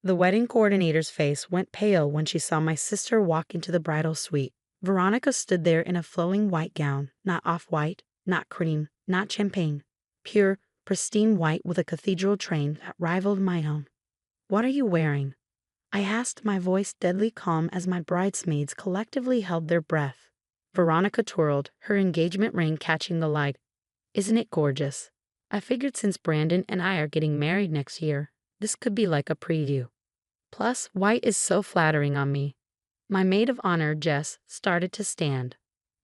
The wedding coordinator's face went pale when she saw my sister walk into the bridal suite. Veronica stood there in a flowing white gown, not off-white, not cream, not champagne. Pure, pristine white with a cathedral train that rivaled my own. "What are you wearing?" I asked, my voice deadly calm as my bridesmaids collectively held their breath. Veronica twirled, her engagement ring catching the light. "Isn't it gorgeous? I figured since Brandon and I are getting married next year, this could be like a preview. Plus, white is so flattering on me." My maid of honor, Jess, started to stand.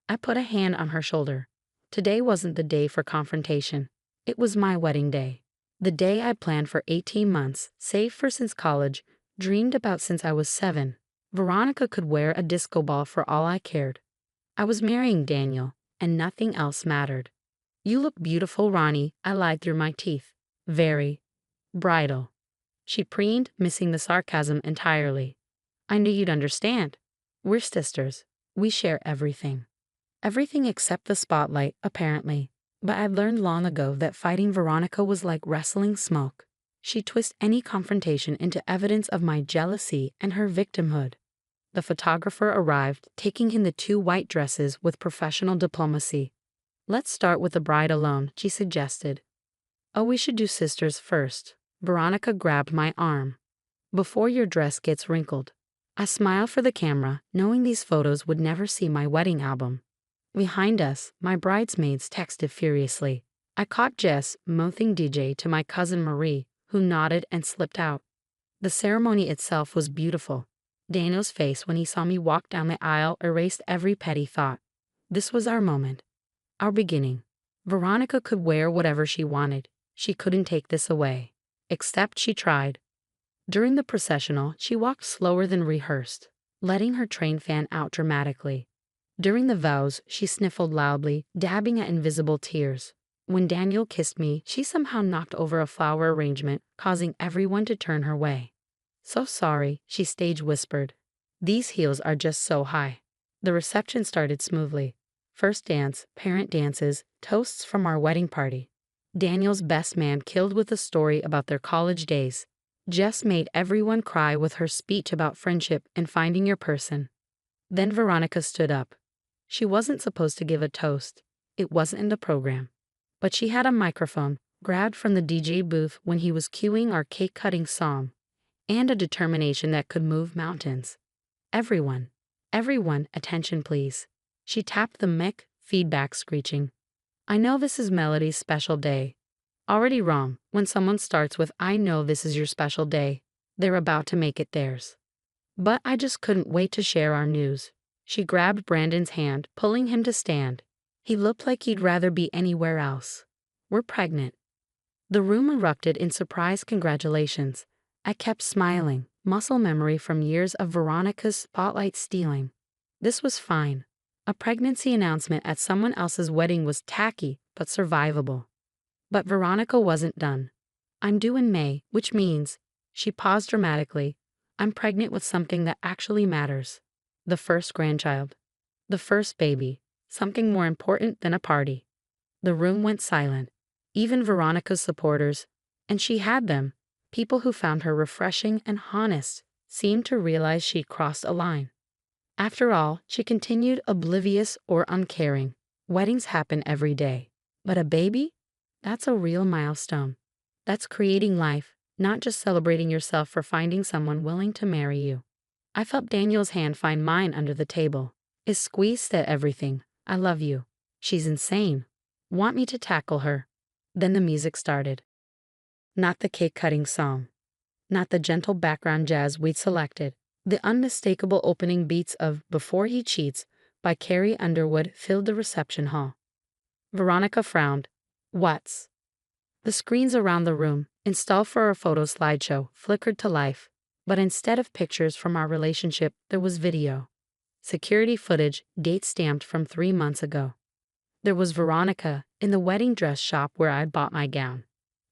I put a hand on her shoulder. Today wasn't the day for confrontation. It was my wedding day. The day I planned for 18 months, saved for since college, dreamed about since I was 7. Veronica could wear a disco ball for all I cared. I was marrying Daniel, and nothing else mattered. "You look beautiful, Ronnie," I lied through my teeth. "Very bridal." She preened, missing the sarcasm entirely. "I knew you'd understand. We're sisters. We share everything." Everything except the spotlight, apparently. But I'd learned long ago that fighting Veronica was like wrestling smoke. She'd twist any confrontation into evidence of my jealousy and her victimhood. The photographer arrived, taking in the 2 white dresses with professional diplomacy. "Let's start with the bride alone," she suggested. "Oh, we should do sisters first." Veronica grabbed my arm. "Before your dress gets wrinkled." I smiled for the camera, knowing these photos would never see my wedding album. Behind us, my bridesmaids texted furiously. I caught Jess mouthing DJ to my cousin Marie, who nodded and slipped out. The ceremony itself was beautiful. Daniel's face when he saw me walk down the aisle erased every petty thought. This was our moment. Our beginning. Veronica could wear whatever she wanted. She couldn't take this away. Except she tried. During the processional, she walked slower than rehearsed, letting her train fan out dramatically. During the vows, she sniffled loudly, dabbing at invisible tears. When Daniel kissed me, she somehow knocked over a flower arrangement, causing everyone to turn her way. "So sorry," she stage whispered. "These heels are just so high." The reception started smoothly. First dance, parent dances, toasts from our wedding party. Daniel's best man killed with a story about their college days. Jess made everyone cry with her speech about friendship and finding your person. Then Veronica stood up. She wasn't supposed to give a toast. It wasn't in the program. But she had a microphone, grabbed from the DJ booth when he was cueing our cake-cutting song, and a determination that could move mountains. "Everyone, attention please." She tapped the mic, feedback screeching. "I know this is Melody's special day." Already wrong. When someone starts with "I know this is your special day," they're about to make it theirs. But I just couldn't wait to share our news. She grabbed Brandon's hand, pulling him to stand. He looked like he'd rather be anywhere else. "We're pregnant." The room erupted in surprised congratulations. I kept smiling, muscle memory from years of Veronica's spotlight stealing. This was fine. A pregnancy announcement at someone else's wedding was tacky, but survivable. But Veronica wasn't done. "I'm due in May, which means," she paused dramatically, "I'm pregnant with something that actually matters. The first grandchild. The first baby. Something more important than a party." The room went silent. Even Veronica's supporters, and she had them, people who found her refreshing and honest, seemed to realize she'd crossed a line. After all, she continued, oblivious or uncaring. Weddings happen every day. But a baby? That's a real milestone. That's creating life, not just celebrating yourself for finding someone willing to marry you. I felt Daniel's hand find mine under the table. It squeezed at everything. "I love you." "She's insane." "Want me to tackle her?" Then the music started. Not the cake-cutting song. Not the gentle background jazz we'd selected. The unmistakable opening beats of "Before He Cheats" by Carrie Underwood filled the reception hall. Veronica frowned. "What's?" The screens around the room, installed for our photo slideshow, flickered to life. But instead of pictures from our relationship, there was video. Security footage, date stamped from 3 months ago. There was Veronica in the wedding dress shop where I'd bought my gown.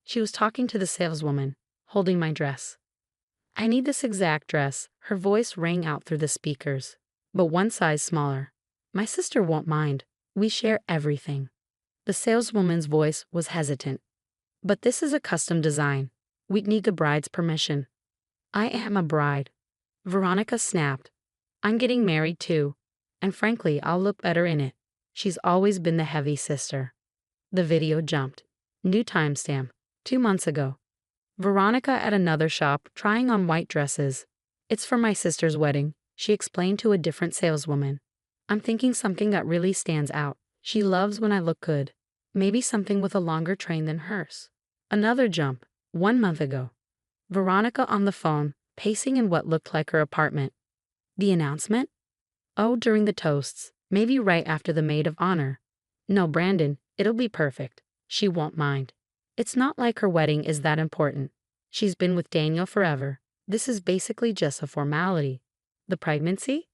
She was talking to the saleswoman, holding my dress. "I need this exact dress," her voice rang out through the speakers. "But one size smaller. My sister won't mind. We share everything." The saleswoman's voice was hesitant. "But this is a custom design. We'd need the bride's permission." I am a bride. Veronica snapped. I'm getting married too. And frankly, I'll look better in it. She's always been the heavy sister. The video jumped. New timestamp. 2 months ago. Veronica at another shop trying on white dresses. It's for my sister's wedding, she explained to a different saleswoman. I'm thinking something that really stands out. She loves when I look good. Maybe something with a longer train than hers. Another jump. 1 month ago. Veronica on the phone, pacing in what looked like her apartment. The announcement? Oh, during the toasts, maybe right after the maid of honor. No, Brandon, it'll be perfect. She won't mind. It's not like her wedding is that important. She's been with Daniel forever. This is basically just a formality. The pregnancy?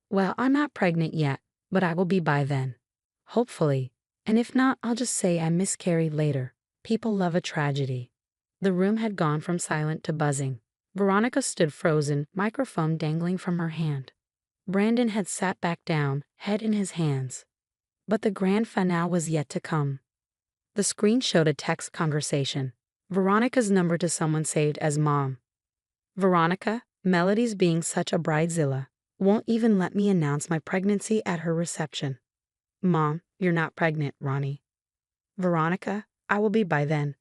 Well, I'm not pregnant yet, but I will be by then. Hopefully. And if not, I'll just say I miscarried later. People love a tragedy. The room had gone from silent to buzzing. Veronica stood frozen, microphone dangling from her hand. Brandon had sat back down, head in his hands. But the grand finale was yet to come. The screen showed a text conversation. Veronica's number to someone saved as Mom. Veronica, Melody's being such a bridezilla, won't even let me announce my pregnancy at her reception. Mom, you're not pregnant, Ronnie. Veronica, I will be by then.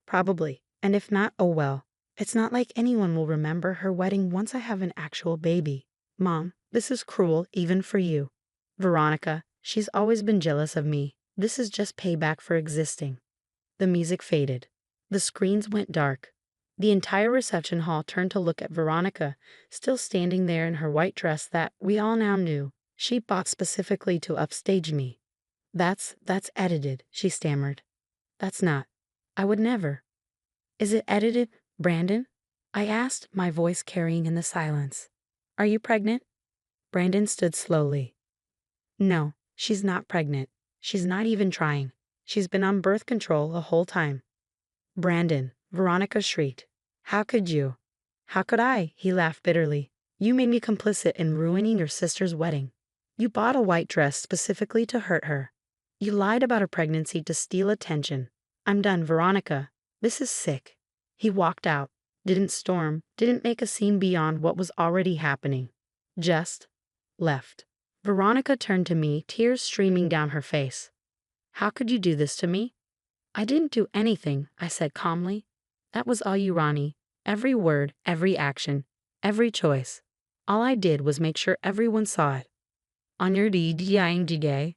Probably, and if not, oh well. It's not like anyone will remember her wedding once I have an actual baby. Mom, this is cruel even for you. Veronica, she's always been jealous of me. This is just payback for existing. The music faded. The screens went dark. The entire reception hall turned to look at Veronica, still standing there in her white dress that, we all now knew, she bought specifically to upstage me. That's edited, she stammered. That's not. I would never. Is it edited, Brandon? I asked, my voice carrying in the silence. Are you pregnant? Brandon stood slowly. No, she's not pregnant. She's not even trying. She's been on birth control the whole time. Brandon, Veronica shrieked. How could you? How could I? He laughed bitterly. You made me complicit in ruining your sister's wedding. You bought a white dress specifically to hurt her. You lied about her pregnancy to steal attention. I'm done, Veronica. This is sick. He walked out, didn't storm, didn't make a scene beyond what was already happening. Just left. Veronica turned to me, tears streaming down her face. How could you do this to me? I didn't do anything, I said calmly. That was all you, Ronnie. Every word, every action, every choice. All I did was make sure everyone saw it. On your DDING.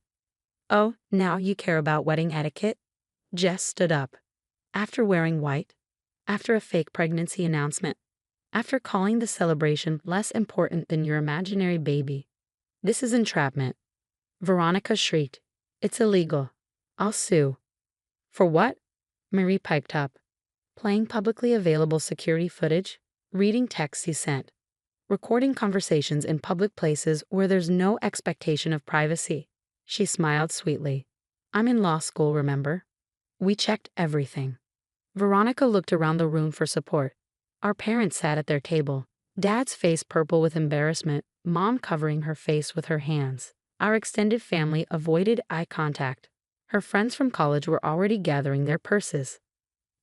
Oh, now you care about wedding etiquette? Jess stood up. After wearing white? After a fake pregnancy announcement? After calling the celebration less important than your imaginary baby? This is entrapment. Veronica shrieked. It's illegal. I'll sue. For what? Marie piped up. Playing publicly available security footage, reading texts he sent, recording conversations in public places where there's no expectation of privacy. She smiled sweetly. I'm in law school, remember? We checked everything. Veronica looked around the room for support. Our parents sat at their table, Dad's face purple with embarrassment, Mom covering her face with her hands. Our extended family avoided eye contact. Her friends from college were already gathering their purses.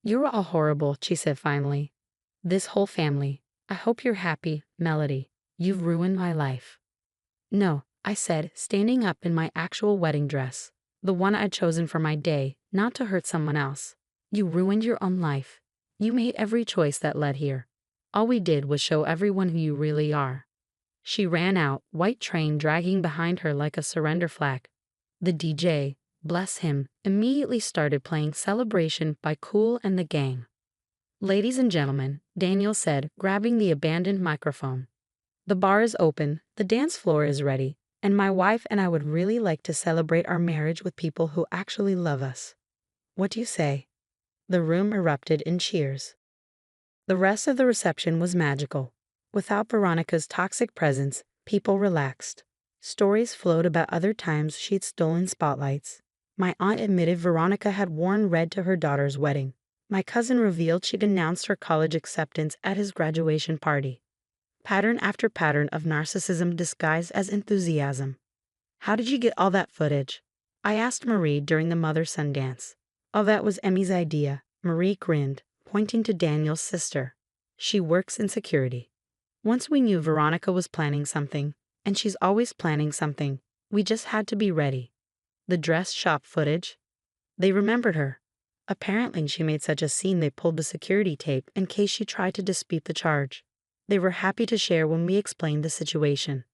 You're all horrible, she said finally. This whole family. I hope you're happy, Melody. You've ruined my life. No, I said, standing up in my actual wedding dress, the one I'd chosen for my day, not to hurt someone else. You ruined your own life. You made every choice that led here. All we did was show everyone who you really are. She ran out, white train dragging behind her like a surrender flag. The DJ, bless him, immediately started playing Celebration by Kool and the Gang. Ladies and gentlemen, Daniel said, grabbing the abandoned microphone. The bar is open, the dance floor is ready, and my wife and I would really like to celebrate our marriage with people who actually love us. What do you say? The room erupted in cheers. The rest of the reception was magical. Without Veronica's toxic presence, people relaxed. Stories flowed about other times she'd stolen spotlights. My aunt admitted Veronica had worn red to her daughter's wedding. My cousin revealed she'd announced her college acceptance at his graduation party. Pattern after pattern of narcissism disguised as enthusiasm. How did you get all that footage? I asked Marie during the mother-son dance. Oh, that was Emmy's idea. Marie grinned, pointing to Daniel's sister. She works in security. Once we knew Veronica was planning something, and she's always planning something. We just had to be ready. The dress shop footage? They remembered her. Apparently, she made such a scene they pulled the security tape in case she tried to dispute the charge. They were happy to share when we explained the situation.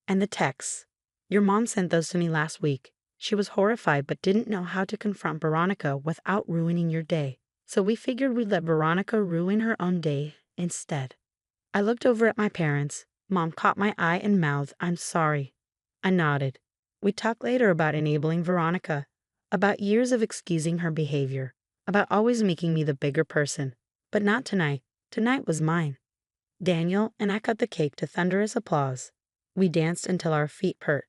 And the texts. Your mom sent those to me last week. She was horrified but didn't know how to confront Veronica without ruining your day. So we figured we'd let Veronica ruin her own day instead. I looked over at my parents. Mom caught my eye and mouthed, "I'm sorry." I nodded. We talked later about enabling Veronica, about years of excusing her behavior, about always making me the bigger person. But not tonight. Tonight was mine. Daniel and I cut the cake to thunderous applause. We danced until our feet hurt.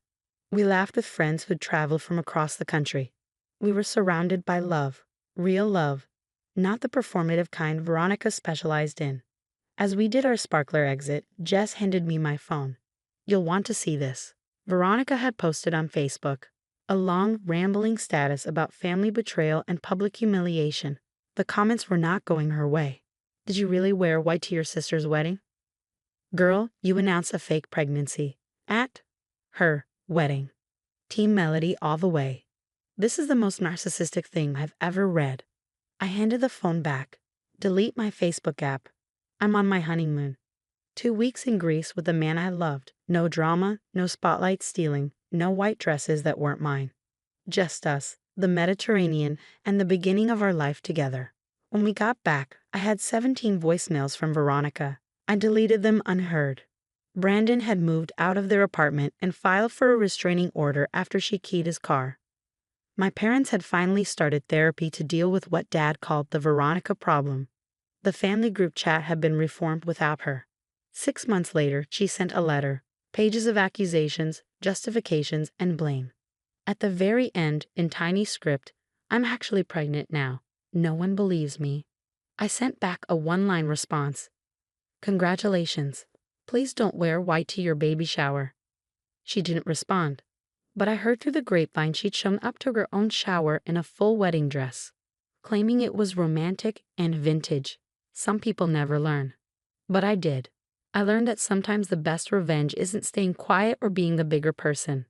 We laughed with friends who'd traveled from across the country. We were surrounded by love, real love, not the performative kind Veronica specialized in. As we did our sparkler exit, Jess handed me my phone. You'll want to see this. Veronica had posted on Facebook a long, rambling status about family betrayal and public humiliation. The comments were not going her way. Did you really wear white to your sister's wedding? Girl, you announced a fake pregnancy. At her wedding. Team Melody all the way. This is the most narcissistic thing I've ever read. I handed the phone back. Delete my Facebook app. I'm on my honeymoon. 2 weeks in Greece with the man I loved. No drama, no spotlight stealing, no white dresses that weren't mine. Just us, the Mediterranean, and the beginning of our life together. When we got back, I had 17 voicemails from Veronica. I deleted them unheard. Brandon had moved out of their apartment and filed for a restraining order after she keyed his car. My parents had finally started therapy to deal with what Dad called the Veronica problem. The family group chat had been reformed without her. 6 months later, she sent a letter, pages of accusations, justifications, and blame. At the very end, in tiny script, "I'm actually pregnant now. No one believes me." I sent back a one-line response. "Congratulations. Please don't wear white to your baby shower." She didn't respond, but I heard through the grapevine she'd shown up to her own shower in a full wedding dress, claiming it was romantic and vintage. Some people never learn. But I did. I learned that sometimes the best revenge isn't staying quiet or being the bigger person.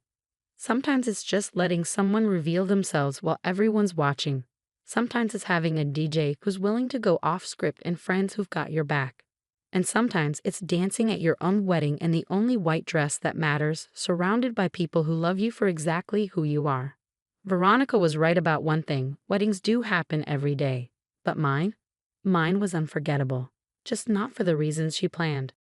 Sometimes it's just letting someone reveal themselves while everyone's watching. Sometimes it's having a DJ who's willing to go off script and friends who've got your back. And sometimes it's dancing at your own wedding in the only white dress that matters, surrounded by people who love you for exactly who you are. Veronica was right about one thing: weddings do happen every day. But mine? Mine was unforgettable. Just not for the reasons she planned.